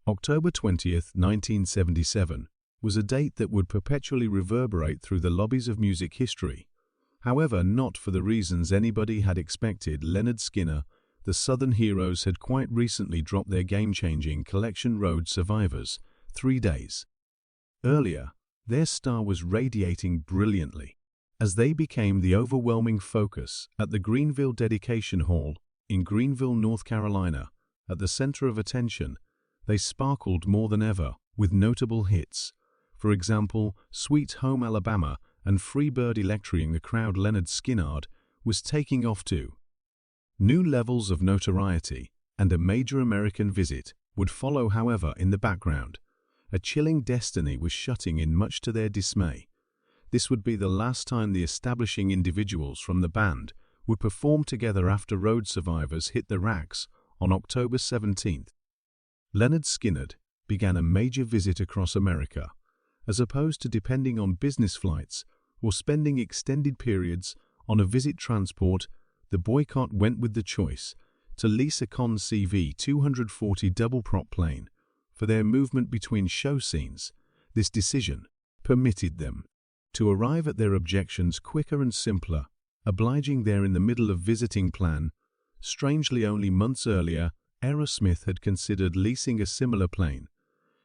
October 20th, 1977, was a date that would perpetually reverberate through the lobbies of music history. However, not for the reasons anybody had expected. Lynyrd Skynyrd, the Southern Heroes, had quite recently dropped their game-changing collection Road Survivors, 3 days earlier. Their star was radiating brilliantly as they became the overwhelming focus at the Greenville Dedication Hall in Greenville, North Carolina. At the center of attention, they sparkled more than ever with notable hits. For example, Sweet Home Alabama and Free Bird electrifying the crowd. Lynyrd Skynyrd was taking off to new levels of notoriety, and a major American visit would follow. However, in the background, a chilling destiny was shutting in, much to their dismay. This would be the last time the establishing individuals from the band would perform together after Road Survivors hit the racks on October 17th. Lynyrd Skynyrd began a major visit across America. As opposed to depending on business flights or spending extended periods on a visit transport, the boycott went with the choice to lease a CV 240 double-prop plane for their movement between show scenes. This decision permitted them to arrive at their objections quicker and simpler, obliging there in the middle of visiting plan. Strangely, only months earlier, Aerosmith had considered leasing a similar plane,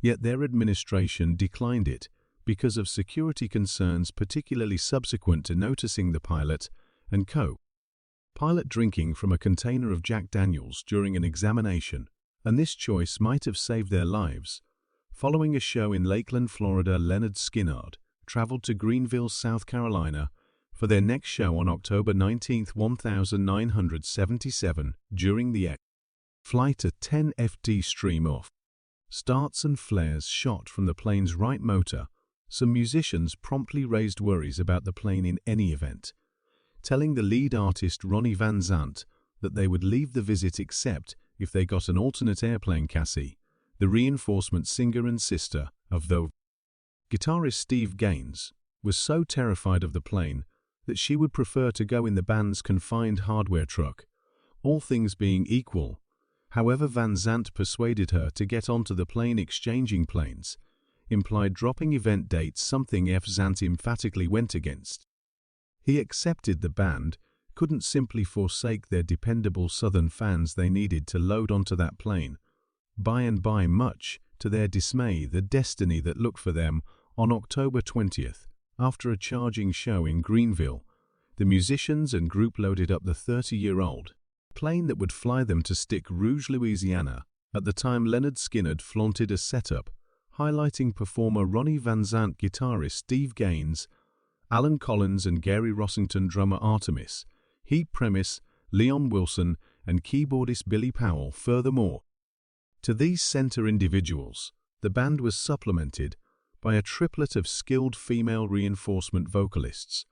yet their administration declined it because of security concerns, particularly subsequent to noticing the pilot and co-pilot drinking from a container of Jack Daniels during an examination, and this choice might have saved their lives. Following a show in Lakeland, Florida, Lynyrd Skynyrd traveled to Greenville, South Carolina for their next show on October 19, 1977. During the flight, a 10 FD stream of starts and flares shot from the plane's right motor. Some musicians promptly raised worries about the plane in any event, telling the lead artist Ronnie Van Zant that they would leave the visit except if they got an alternate airplane. Cassie, the reinforcement singer and sister of the guitarist Steve Gaines, was so terrified of the plane that she would prefer to go in the band's confined hardware truck. All things being equal, however, Van Zant persuaded her to get onto the plane. Exchanging planes implied dropping event dates, something Zant emphatically went against. He accepted the band couldn't simply forsake their dependable Southern fans. They needed to load onto that plane. By and by, much to their dismay, the destiny that looked for them on October 20th, after a charging show in Greenville, the musicians and group loaded up the 30-year-old plane that would fly them to Stick Rouge, Louisiana. At the time, Lynyrd Skynyrd flaunted a setup highlighting performer Ronnie Van Zant, guitarist Steve Gaines, Alan Collins and Gary Rossington, drummer Artemis, Heat Premise, Leon Wilson, and keyboardist Billy Powell. Furthermore, to these center individuals, the band was supplemented by a triplet of skilled female reinforcement vocalists,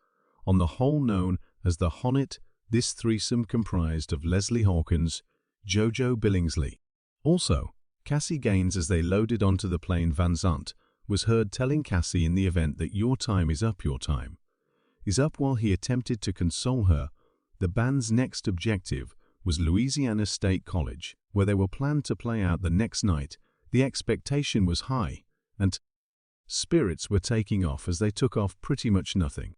on the whole known as the Honnet. This threesome comprised of Leslie Hawkins, JoJo Billingsley. Also, Cassie Gaines. As they loaded onto the plane, Van Zant was heard telling Cassie in the event that your time is up. While he attempted to console her. The band's next objective was Louisiana State College, where they were planned to play out the next night. The expectation was high, and spirits were taking off as they took off pretty much nothing.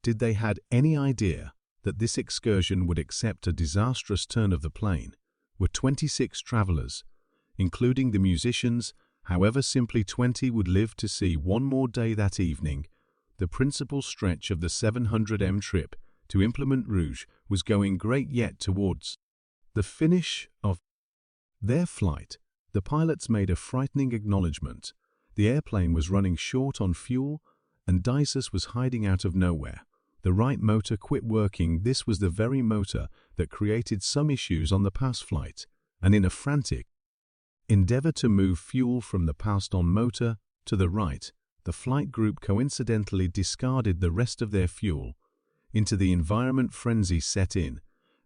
Did they had any idea that this excursion would accept a disastrous turn of the plane? Were 26 travelers, including the musicians. However, simply 20 would live to see one more day. That evening, the principal stretch of the 700m trip to Implement Rouge was going great, yet towards the finish of their flight, the pilots made a frightening acknowledgement. The airplane was running short on fuel, and Dices was hiding out of nowhere. The right motor quit working. This was the very motor that created some issues on the past flight, and in a frantic endeavor to move fuel from the passed-on motor to the right, the flight group coincidentally discarded the rest of their fuel into the environment. Frenzy set in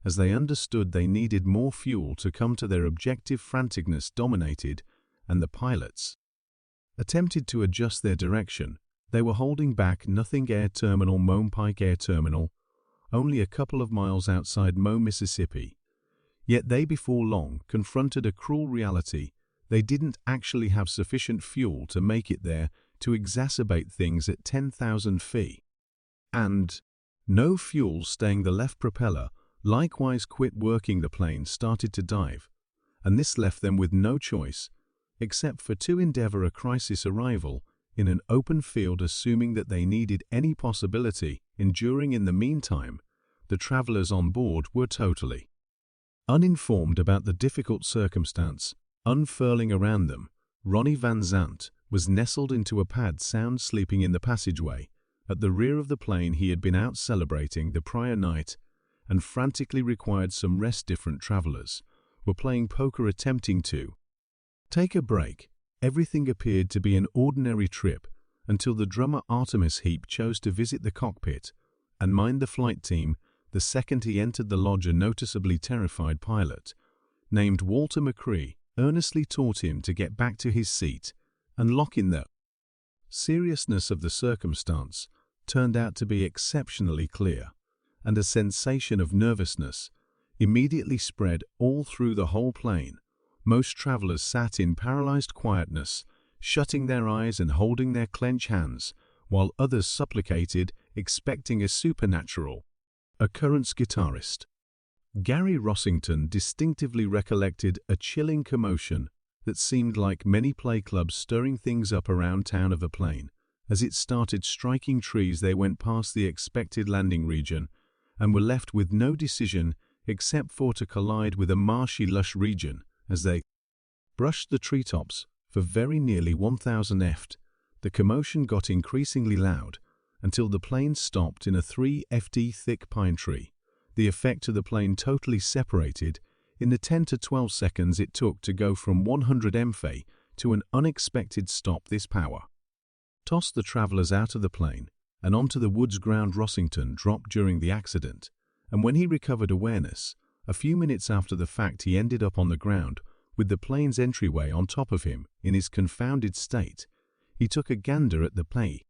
as they understood they needed more fuel to come to their objective. Franticness dominated, and the pilots attempted to adjust their direction. They were holding back. Nothing Air Terminal, Pike Air Terminal, only a couple of miles outside Mississippi. Yet they before long confronted a cruel reality. they didn't actually have sufficient fuel to make it there to exacerbate things at 10,000 feet. And no fuel staying the left propeller likewise quit working. The plane started to dive, and this left them with no choice except for to endeavor a crisis arrival in an open field, assuming that they needed any possibility enduring. In the meantime, the travelers on board were totally uninformed about the difficult circumstance unfurling around them. Ronnie Van Zant was nestled into a pad, sound sleeping in the passageway. At the rear of the plane, he had been out celebrating the prior night and frantically required some rest. Different travelers were playing poker, attempting to take a break. Everything appeared to be an ordinary trip until the drummer Artemis Heap chose to visit the cockpit and mind the flight team. The second he entered the lodge, a noticeably terrified pilot named Walter McCree earnestly taught him to get back to his seat and lock in. The seriousness of the circumstance turned out to be exceptionally clear, and a sensation of nervousness immediately spread all through the whole plane. Most travelers sat in paralyzed quietness, shutting their eyes and holding their clenched hands, while others supplicated, expecting a supernatural occurrence. Guitarist Gary Rossington distinctively recollected a chilling commotion that seemed like many play clubs stirring things up around town of the plane. As it started striking trees, they went past the expected landing region and were left with no decision except for to collide with a marshy, lush region. As they brushed the treetops for very nearly 1,000 ft, the commotion got increasingly loud until the plane stopped in a 3 ft thick pine tree. The effect of the plane totally separated in the 10 to 12 seconds it took to go from 100 mph to an unexpected stop. This power tossed the travelers out of the plane and onto the woods ground. Rossington dropped during the accident, and when he recovered awareness, a few minutes after the fact, he ended up on the ground with the plane's entryway on top of him. In his confounded state, he took a gander at the play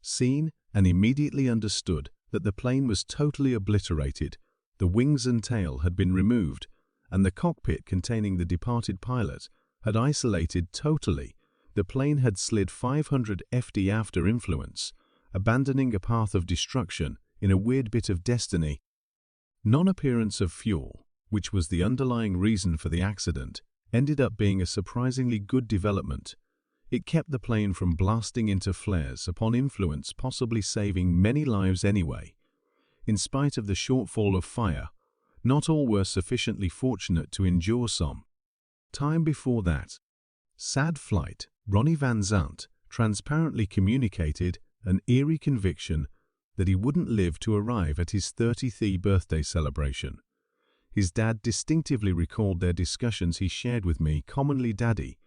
scene and immediately understood that the plane was totally obliterated. The wings and tail had been removed, and the cockpit containing the departed pilot had isolated totally. The plane had slid 500 ft after influence, abandoning a path of destruction in a weird bit of destiny. Non-appearance of fuel, which was the underlying reason for the accident, ended up being a surprisingly good development. It kept the plane from blasting into flares upon influence, possibly saving many lives anyway. In spite of the shortfall of fire, not all were sufficiently fortunate to endure some time before that sad flight. Ronnie Van Zant transparently communicated an eerie conviction that he wouldn't live to arrive at his 30th birthday celebration. His dad distinctively recalled their discussions. He shared with me, commonly, "Daddy,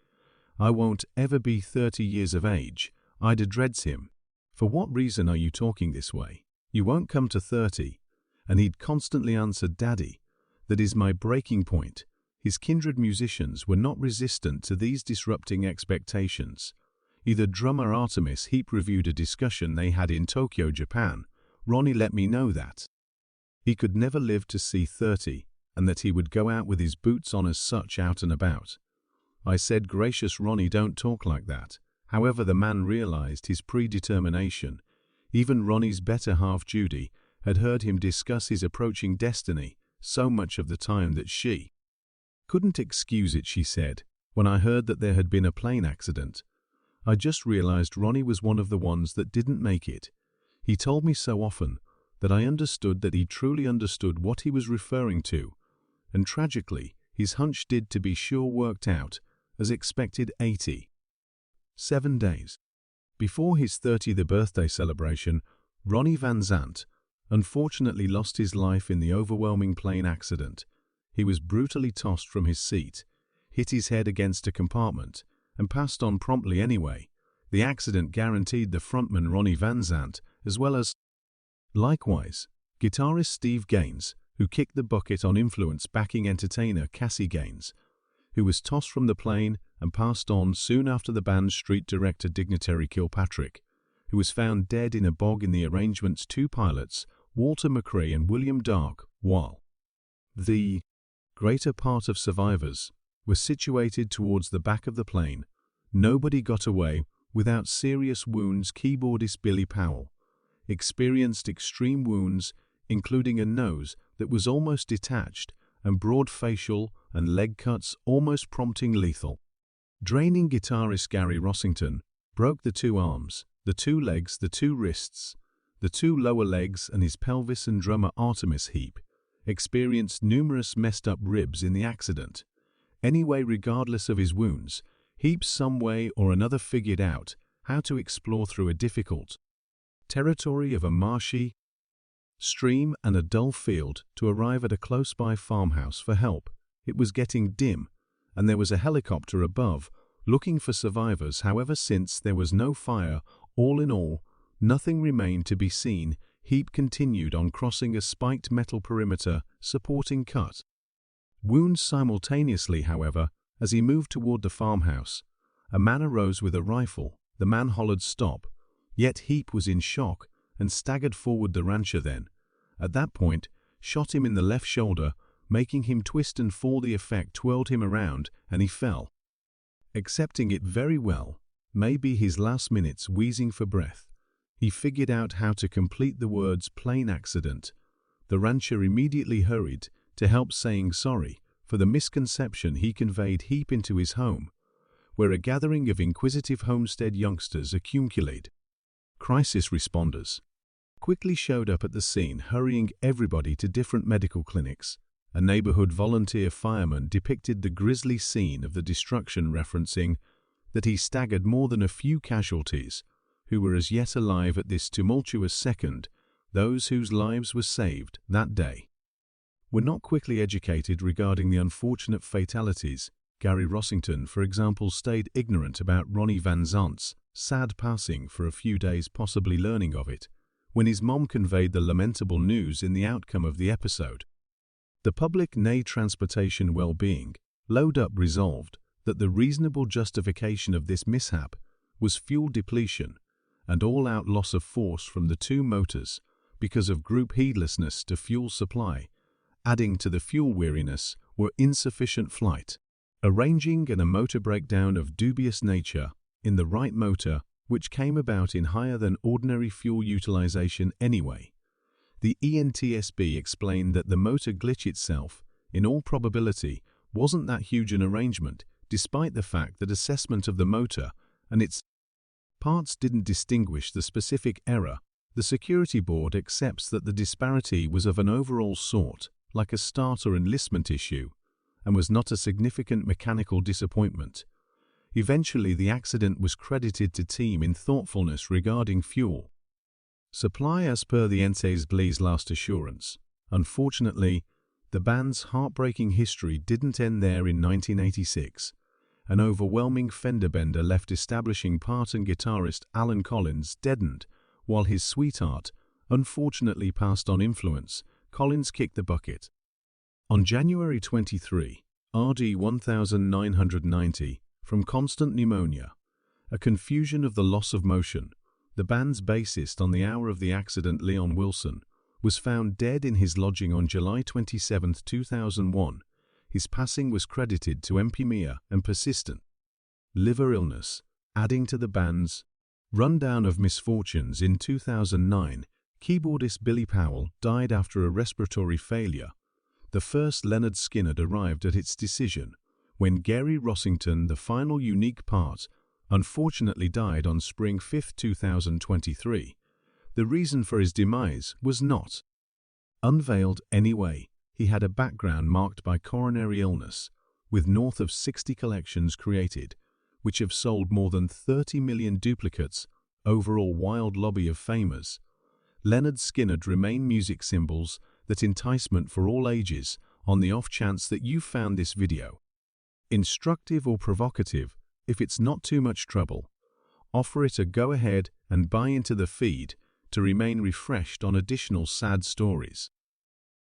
I won't ever be 30 years of age." Ida dreads him. "For what reason are you talking this way? You won't come to 30. And he'd constantly answer, "Daddy, that is my breaking point." His kindred musicians were not resistant to these disrupting expectations. Either drummer Artemis Heap reviewed a discussion they had in Tokyo, Japan. "Ronnie let me know that he could never live to see 30 and that he would go out with his boots on as such out and about." I said, "Gracious Ronnie, don't talk like that." However, the man realized his predetermination. Even Ronnie's better half, Judy, had heard him discuss his approaching destiny so much of the time that she couldn't excuse it. She said, "When I heard that there had been a plane accident, I just realized Ronnie was one of the ones that didn't make it. He told me so often that I understood that he truly understood what he was referring to, and tragically, his hunch did, to be sure, worked out as expected. 87 days before his 30th birthday celebration, Ronnie Van Zant unfortunately lost his life in the overwhelming plane accident. He was brutally tossed from his seat, hit his head against a compartment, and passed on promptly anyway. The accident guaranteed the frontman Ronnie Van Zant, as well as, likewise, guitarist Steve Gaines, who kicked the bucket on influence, backing entertainer Cassie Gaines, who was tossed from the plane and passed on soon after. The band's street director dignitary Kilpatrick, who was found dead in a bog. In the arrangement's two pilots, Walter McCree and William Dark, while the greater part of survivors were situated towards the back of the plane. Nobody got away without serious wounds. Keyboardist Billy Powell experienced extreme wounds, including a nose that was almost detached and broad facial and leg cuts almost prompting lethal. Draining guitarist Gary Rossington broke the two arms, the two legs, the two wrists, the two lower legs, and his pelvis, and drummer Artemis Heap experienced numerous messed up ribs in the accident. Anyway, regardless of his wounds, Heap some way or another figured out how to explore through a difficult territory of a marshy stream and a dull field to arrive at a close-by farmhouse for help. It was getting dim, and there was a helicopter above looking for survivors. However, since there was no fire, all in all, nothing remained to be seen. Heap continued on, crossing a spiked metal perimeter supporting cut wounds simultaneously. However, as he moved toward the farmhouse, a man arose with a rifle. The man hollered stop, yet Heap was in shock and staggered forward. The rancher then, at that point, shot him in the left shoulder, making him twist and fall. The effect twirled him around and he fell, accepting it very well. Maybe his last minutes, wheezing for breath. He figured out how to complete the words "plane accident." The rancher immediately hurried to help, saying sorry for the misconception. He conveyed Heap into his home, where a gathering of inquisitive homestead youngsters accumulated. Crisis responders quickly showed up at the scene, hurrying everybody to different medical clinics. A neighborhood volunteer fireman depicted the grisly scene of the destruction, referencing that he staggered more than a few casualties who were as yet alive at this tumultuous second. Those whose lives were saved that day were not quickly educated regarding the unfortunate fatalities. Gary Rossington, for example, stayed ignorant about Ronnie Van Zant's sad passing for a few days, possibly learning of it when his mom conveyed the lamentable news in the outcome of the episode. The public, nay transportation well-being, load up resolved that the reasonable justification of this mishap was fuel depletion and all-out loss of force from the two motors because of group heedlessness to fuel supply. Adding to the fuel weariness were insufficient flight arranging and a motor breakdown of dubious nature in the right motor, which came about in higher than ordinary fuel utilization anyway. The ENTSB explained that the motor glitch itself, in all probability, wasn't that huge an arrangement, despite the fact that assessment of the motor and its parts didn't distinguish the specific error. The security board accepts that the disparity was of an overall sort, like a start or enlistment issue, and was not a significant mechanical disappointment. Eventually, the accident was credited to team in thoughtfulness regarding fuel supply, as per the NTSB's last assurance. Unfortunately, the band's heartbreaking history didn't end there. In 1986, an overwhelming fender bender left establishing part and guitarist Alan Collins deadened, while his sweetheart unfortunately passed on influence. Collins kicked the bucket on January 23, RD 1990, from constant pneumonia, a confusion of the loss of motion. The band's bassist on the hour of the accident, Leon Wilson, was found dead in his lodging on July 27, 2001. His passing was credited to emphysema and persistent liver illness. Adding to the band's rundown of misfortunes, in 2009, keyboardist Billy Powell died after a respiratory failure. The first Lynyrd Skynyrd arrived at its decision when Gary Rossington, the final unique part, unfortunately died on spring 5, 2023. The reason for his demise was not unveiled anyway. He had a background marked by coronary illness, with north of 60 collections created, which have sold more than 30 million duplicates. Overall wild lobby of famers. Lynyrd Skynyrd remain music symbols that enticement for all ages. On the off chance that you found this video instructive or provocative, if it's not too much trouble, offer it a go ahead and buy into the feed to remain refreshed on additional sad stories.